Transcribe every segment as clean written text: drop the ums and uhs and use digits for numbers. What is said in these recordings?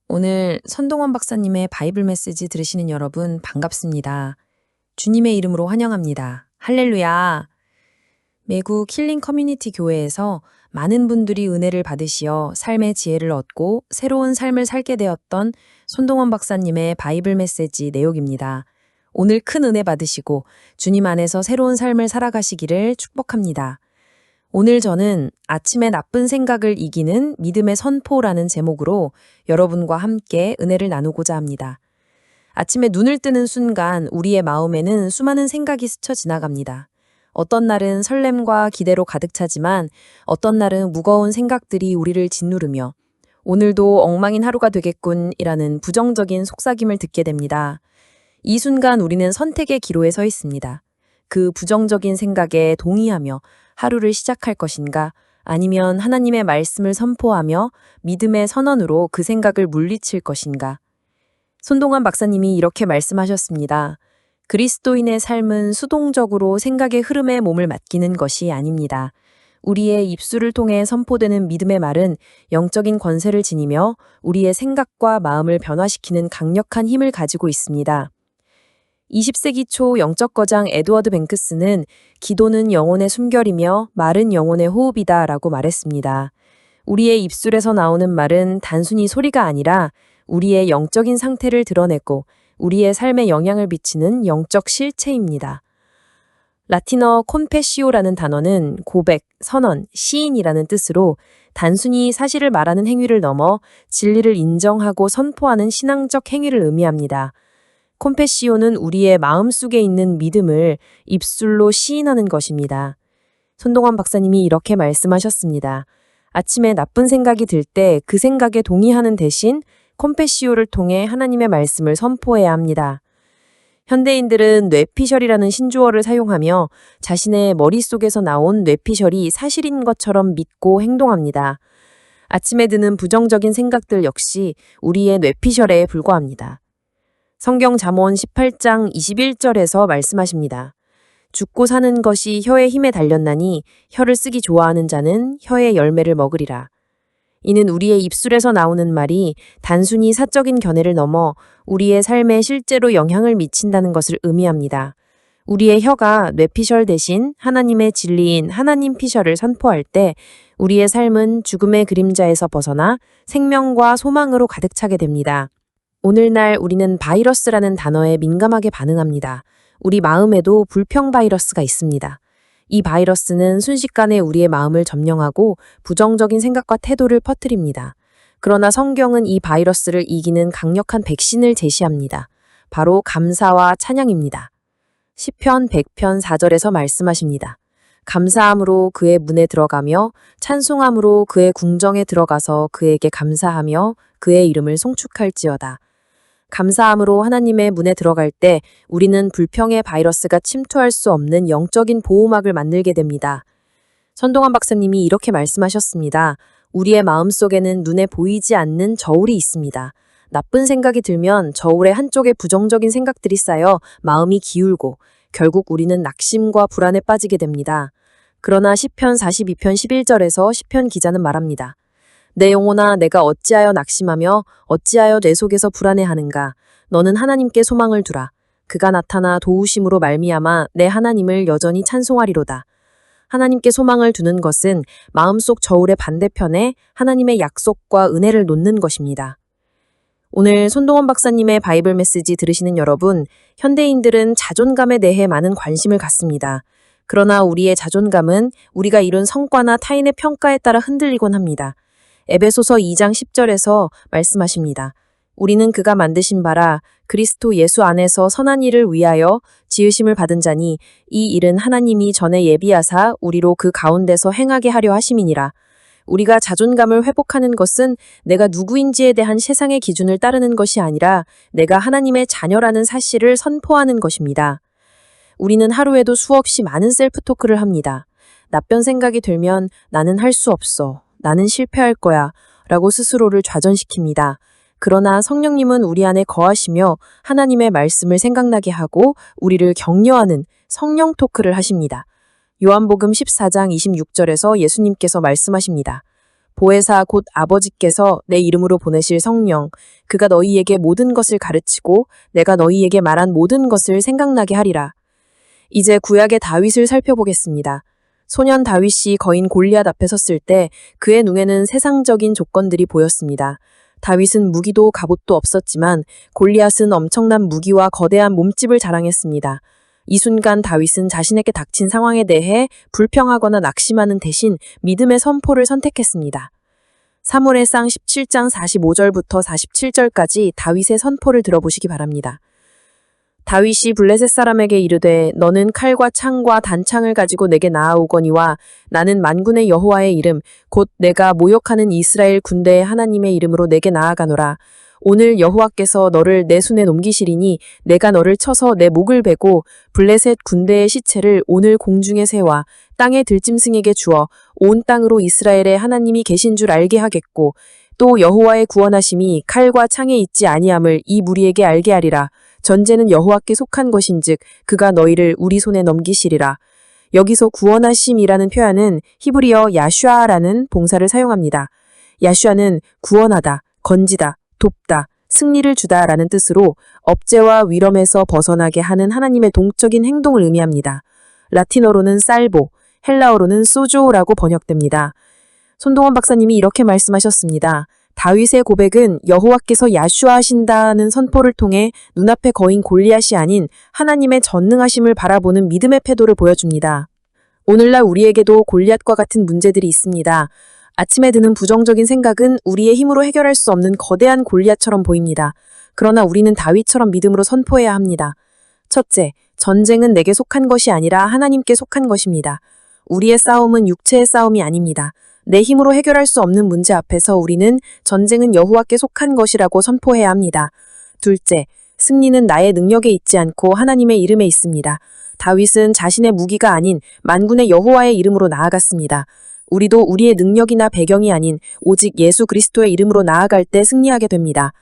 오늘 선동원 박사님의 바이블 메시지 들으시는 여러분 반갑습니다. 주님의 이름으로 환영합니다. 할렐루야! 미국 힐링 커뮤니티 교회에서 많은 분들이 은혜를 받으시어 삶의 지혜를 얻고 새로운 삶을 살게 되었던 손동원 박사님의 바이블 메시지 내용입니다. 오늘 큰 은혜 받으시고 주님 안에서 새로운 삶을 살아가시기를 축복합니다. 오늘 저는 아침에 나쁜 생각을 이기는 믿음의 선포라는 제목으로 여러분과 함께 은혜를 나누고자 합니다. 아침에 눈을 뜨는 순간 우리의 마음에는 수많은 생각이 스쳐 지나갑니다. 어떤 날은 설렘과 기대로 가득 차지만 어떤 날은 무거운 생각들이 우리를 짓누르며 오늘도 엉망인 하루가 되겠군이라는 부정적인 속삭임을 듣게 됩니다. 이 순간 우리는 선택의 기로에 서 있습니다. 그 부정적인 생각에 동의하며 하루를 시작할 것인가, 아니면 하나님의 말씀을 선포하며 믿음의 선언으로 그 생각을 물리칠 것인가. 손동환 박사님이 이렇게 말씀하셨습니다. 그리스도인의 삶은 수동적으로 생각의 흐름에 몸을 맡기는 것이 아닙니다. 우리의 입술을 통해 선포되는 믿음의 말은 영적인 권세를 지니며 우리의 생각과 마음을 변화시키는 강력한 힘을 가지고 있습니다. 20세기 초 영적 거장 에드워드 뱅크스는 기도는 영혼의 숨결이며 말은 영혼의 호흡이다 라고 말했습니다. 우리의 입술에서 나오는 말은 단순히 소리가 아니라 우리의 영적인 상태를 드러내고 우리의 삶에 영향을 미치는 영적 실체입니다. 라틴어 콘페시오라는 단어는 고백, 선언, 시인이라는 뜻으로 단순히 사실을 말하는 행위를 넘어 진리를 인정하고 선포하는 신앙적 행위를 의미합니다. 콘페시오는 우리의 마음속에 있는 믿음을 입술로 시인하는 것입니다. 손동환 박사님이 이렇게 말씀하셨습니다. 아침에 나쁜 생각이 들 때 그 생각에 동의하는 대신 콘페시오를 통해 하나님의 말씀을 선포해야 합니다. 현대인들은 뇌피셜이라는 신조어를 사용하며 자신의 머릿속에서 나온 뇌피셜이 사실인 것처럼 믿고 행동합니다. 아침에 드는 부정적인 생각들 역시 우리의 뇌피셜에 불과합니다. 성경 잠언 18장 21절에서 말씀하십니다. 죽고 사는 것이 혀의 힘에 달렸나니 혀를 쓰기 좋아하는 자는 혀의 열매를 먹으리라. 이는 우리의 입술에서 나오는 말이 단순히 사적인 견해를 넘어 우리의 삶에 실제로 영향을 미친다는 것을 의미합니다. 우리의 혀가 뇌피셜 대신 하나님의 진리인 하나님 피셜을 선포할 때 우리의 삶은 죽음의 그림자에서 벗어나 생명과 소망으로 가득 차게 됩니다. 오늘날 우리는 바이러스라는 단어에 민감하게 반응합니다. 우리 마음에도 불평 바이러스가 있습니다. 이 바이러스는 순식간에 우리의 마음을 점령하고 부정적인 생각과 태도를 퍼뜨립니다. 그러나 성경은 이 바이러스를 이기는 강력한 백신을 제시합니다. 바로 감사와 찬양입니다. 시편 100편 4절에서 말씀하십니다. 감사함으로 그의 문에 들어가며 찬송함으로 그의 궁정에 들어가서 그에게 감사하며 그의 이름을 송축할지어다. 감사함으로 하나님의 문에 들어갈 때 우리는 불평의 바이러스가 침투할 수 없는 영적인 보호막을 만들게 됩니다. 선동환 박사님이 이렇게 말씀하셨습니다. 우리의 마음속에는 눈에 보이지 않는 저울이 있습니다. 나쁜 생각이 들면 저울의 한쪽에 부정적인 생각들이 쌓여 마음이 기울고 결국 우리는 낙심과 불안에 빠지게 됩니다. 그러나 시편 42편 11절에서 시편 기자는 말합니다. 내 영혼아 내가 어찌하여 낙심하며 어찌하여 내 속에서 불안해하는가. 너는 하나님께 소망을 두라. 그가 나타나 도우심으로 말미암아 내 하나님을 여전히 찬송하리로다. 하나님께 소망을 두는 것은 마음속 저울의 반대편에 하나님의 약속과 은혜를 놓는 것입니다. 오늘 손동원 박사님의 바이블 메시지 들으시는 여러분, 현대인들은 자존감에 대해 많은 관심을 갖습니다. 그러나 우리의 자존감은 우리가 이룬 성과나 타인의 평가에 따라 흔들리곤 합니다. 에베소서 2장 10절에서 말씀하십니다. 우리는 그가 만드신 바라 그리스도 예수 안에서 선한 일을 위하여 지으심을 받은 자니 이 일은 하나님이 전에 예비하사 우리로 그 가운데서 행하게 하려 하심이니라. 우리가 자존감을 회복하는 것은 내가 누구인지에 대한 세상의 기준을 따르는 것이 아니라 내가 하나님의 자녀라는 사실을 선포하는 것입니다. 우리는 하루에도 수없이 많은 셀프 토크를 합니다. 나쁜 생각이 들면 나는 할 수 없어. 나는 실패할 거야 라고 스스로를 좌절시킵니다. 그러나 성령님은 우리 안에 거하시며 하나님의 말씀을 생각나게 하고 우리를 격려하는 성령 토크를 하십니다. 요한복음 14장 26절에서 예수님께서 말씀하십니다. 보혜사 곧 아버지께서 내 이름으로 보내실 성령, 그가 너희에게 모든 것을 가르치고 내가 너희에게 말한 모든 것을 생각나게 하리라. 이제 구약의 다윗을 살펴보겠습니다. 소년 다윗이 거인 골리앗 앞에 섰을 때 그의 눈에는 세상적인 조건들이 보였습니다. 다윗은 무기도 갑옷도 없었지만 골리앗은 엄청난 무기와 거대한 몸집을 자랑했습니다. 이 순간 다윗은 자신에게 닥친 상황에 대해 불평하거나 낙심하는 대신 믿음의 선포를 선택했습니다. 사무엘상 17장 45절부터 47절까지 다윗의 선포를 들어보시기 바랍니다. 다윗이 블레셋 사람에게 이르되 너는 칼과 창과 단창을 가지고 내게 나아오거니와 나는 만군의 여호와의 이름 곧 내가 모욕하는 이스라엘 군대의 하나님의 이름으로 내게 나아가노라. 오늘 여호와께서 너를 내 손에 넘기시리니 내가 너를 쳐서 내 목을 베고 블레셋 군대의 시체를 오늘 공중에 세워 땅의 들짐승에게 주어 온 땅으로 이스라엘의 하나님이 계신 줄 알게 하겠고 또 여호와의 구원하심이 칼과 창에 있지 아니함을 이 무리에게 알게 하리라. 전제는 여호와께 속한 것인즉 그가 너희를 우리 손에 넘기시리라. 여기서 구원하심이라는 표현은 히브리어 야슈아라는 봉사를 사용합니다. 야슈아는 구원하다, 건지다, 돕다, 승리를 주다라는 뜻으로 업죄와 위럼에서 벗어나게 하는 하나님의 동적인 행동을 의미합니다. 라틴어로는 살보, 헬라어로는 소조라고 번역됩니다. 손동원 박사님이 이렇게 말씀하셨습니다. 다윗의 고백은 여호와께서 야슈아하신다는 선포를 통해 눈앞의 거인 골리앗이 아닌 하나님의 전능하심을 바라보는 믿음의 태도를 보여줍니다. 오늘날 우리에게도 골리앗과 같은 문제들이 있습니다. 아침에 드는 부정적인 생각은 우리의 힘으로 해결할 수 없는 거대한 골리앗처럼 보입니다. 그러나 우리는 다윗처럼 믿음으로 선포해야 합니다. 첫째, 전쟁은 내게 속한 것이 아니라 하나님께 속한 것입니다. 우리의 싸움은 육체의 싸움이 아닙니다. 내 힘으로 해결할 수 없는 문제 앞에서 우리는 전쟁은 여호와께 속한 것이라고 선포해야 합니다. 둘째, 승리는 나의 능력에 있지 않고 하나님의 이름에 있습니다. 다윗은 자신의 무기가 아닌 만군의 여호와의 이름으로 나아갔습니다. 우리도 우리의 능력이나 배경이 아닌 오직 예수 그리스도의 이름으로 나아갈 때 승리하게 됩니다.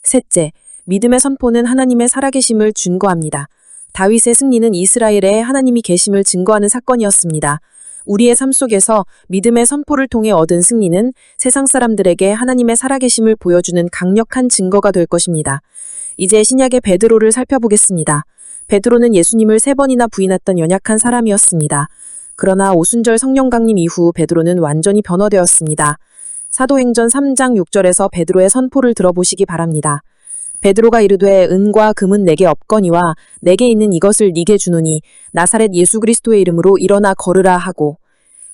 셋째, 믿음의 선포는 하나님의 살아계심을 증거합니다. 다윗의 승리는 이스라엘에 하나님이 계심을 증거하는 사건이었습니다. 우리의 삶 속에서 믿음의 선포를 통해 얻은 승리는 세상 사람들에게 하나님의 살아계심을 보여주는 강력한 증거가 될 것입니다. 이제 신약의 베드로를 살펴보겠습니다. 베드로는 예수님을 3번이나 부인했던 연약한 사람이었습니다. 그러나 오순절 성령 강림 이후 베드로는 완전히 변화되었습니다. 사도행전 3장 6절에서 베드로의 선포를 들어보시기 바랍니다. 베드로가 이르되 은과 금은 내게 없거니와 내게 있는 이것을 네게 주노니 나사렛 예수 그리스도의 이름으로 일어나 걸으라 하고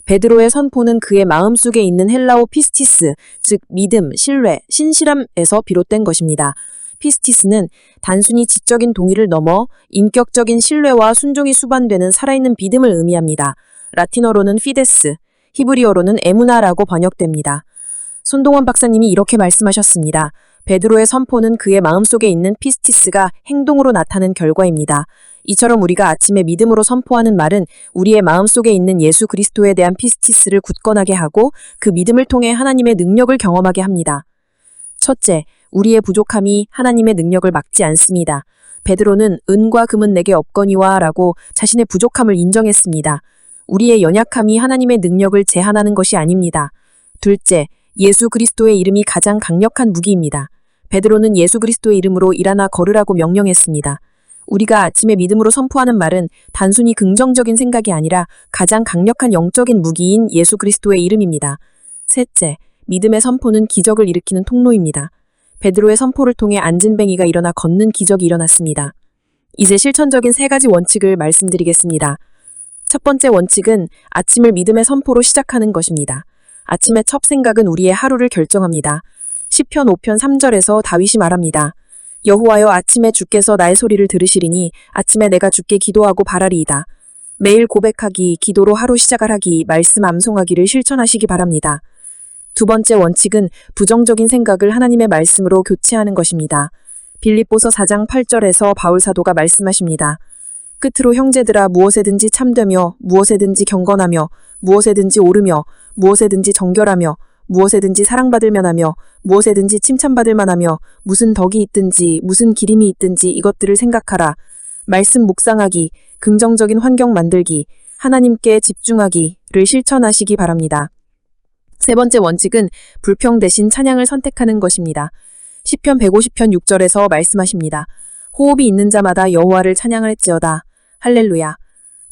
베드로의 선포는 그의 마음속에 있는 헬라어 피스티스, 즉 믿음, 신뢰, 신실함에서 비롯된 것입니다. 피스티스는 단순히 지적인 동의를 넘어 인격적인 신뢰와 순종이 수반되는 살아있는 믿음을 의미합니다. 라틴어로는 피데스, 히브리어로는 에무나라고 번역됩니다. 손동원 박사님이 이렇게 말씀하셨습니다. 베드로의 선포는 그의 마음속에 있는 피스티스가 행동으로 나타낸 결과입니다. 이처럼 우리가 아침에 믿음으로 선포하는 말은 우리의 마음속에 있는 예수 그리스도에 대한 피스티스를 굳건하게 하고 그 믿음을 통해 하나님의 능력을 경험하게 합니다. 첫째, 우리의 부족함이 하나님의 능력을 막지 않습니다. 베드로는 은과 금은 내게 없거니와 라고 자신의 부족함을 인정했습니다. 우리의 연약함이 하나님의 능력을 제한하는 것이 아닙니다. 둘째, 예수 그리스도의 이름이 가장 강력한 무기입니다. 베드로는 예수 그리스도의 이름으로 일어나 걸으라고 명령했습니다. 우리가 아침에 믿음으로 선포하는 말은 단순히 긍정적인 생각이 아니라 가장 강력한 영적인 무기인 예수 그리스도의 이름입니다. 셋째, 믿음의 선포는 기적을 일으키는 통로입니다. 베드로의 선포를 통해 앉은뱅이가 일어나 걷는 기적이 일어났습니다. 이제 실천적인 3가지 원칙을 말씀드리겠습니다. 첫 번째 원칙은 아침을 믿음의 선포로 시작하는 것입니다. 아침의 첫 생각은 우리의 하루를 결정합니다. 시편 5편 3절에서 다윗이 말합니다. 여호와여 아침에 주께서 나의 소리를 들으시리니 아침에 내가 주께 기도하고 바라리이다. 매일 고백하기, 기도로 하루 시작을 하기, 말씀 암송하기를 실천하시기 바랍니다. 두 번째 원칙은 부정적인 생각을 하나님의 말씀으로 교체하는 것입니다. 빌립보서 4장 8절에서 바울 사도가 말씀하십니다. 끝으로 형제들아 무엇에든지 참되며 무엇에든지 경건하며 무엇에든지 오르며 무엇에든지 정결하며 무엇에든지 사랑받을 만하며 무엇에든지 칭찬받을 만하며 무슨 덕이 있든지 무슨 기림이 있든지 이것들을 생각하라. 말씀 묵상하기, 긍정적인 환경 만들기, 하나님께 집중하기를 실천하시기 바랍니다. 세 번째 원칙은 불평 대신 찬양을 선택하는 것입니다. 시편 150편 6절에서 말씀하십니다. 호흡이 있는 자마다 여호와를 찬양할지어다. 할렐루야.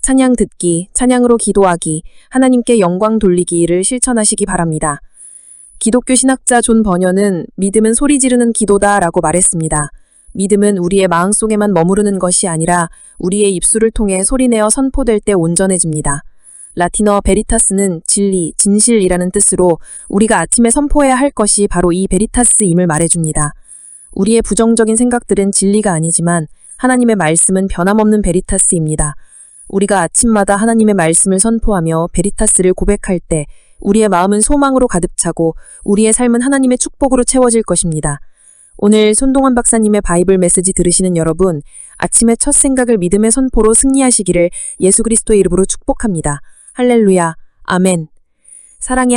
찬양 듣기, 찬양으로 기도하기, 하나님께 영광 돌리기를 실천하시기 바랍니다. 기독교 신학자 존 버녀는 믿음은 소리 지르는 기도다라고 말했습니다. 믿음은 우리의 마음속에만 머무르는 것이 아니라 우리의 입술을 통해 소리내어 선포될 때 온전해집니다. 라틴어 베리타스는 진리, 진실이라는 뜻으로 우리가 아침에 선포해야 할 것이 바로 이 베리타스임을 말해줍니다. 우리의 부정적인 생각들은 진리가 아니지만 하나님의 말씀은 변함없는 베리타스입니다. 우리가 아침마다 하나님의 말씀을 선포하며 베리타스를 고백할 때 우리의 마음은 소망으로 가득 차고 우리의 삶은 하나님의 축복으로 채워질 것입니다. 오늘 손동환 박사님의 바이블 메시지 들으시는 여러분, 아침의 첫 생각을 믿음의 선포로 승리하시기를 예수 그리스도의 이름으로 축복합니다. 할렐루야. 아멘. 사랑의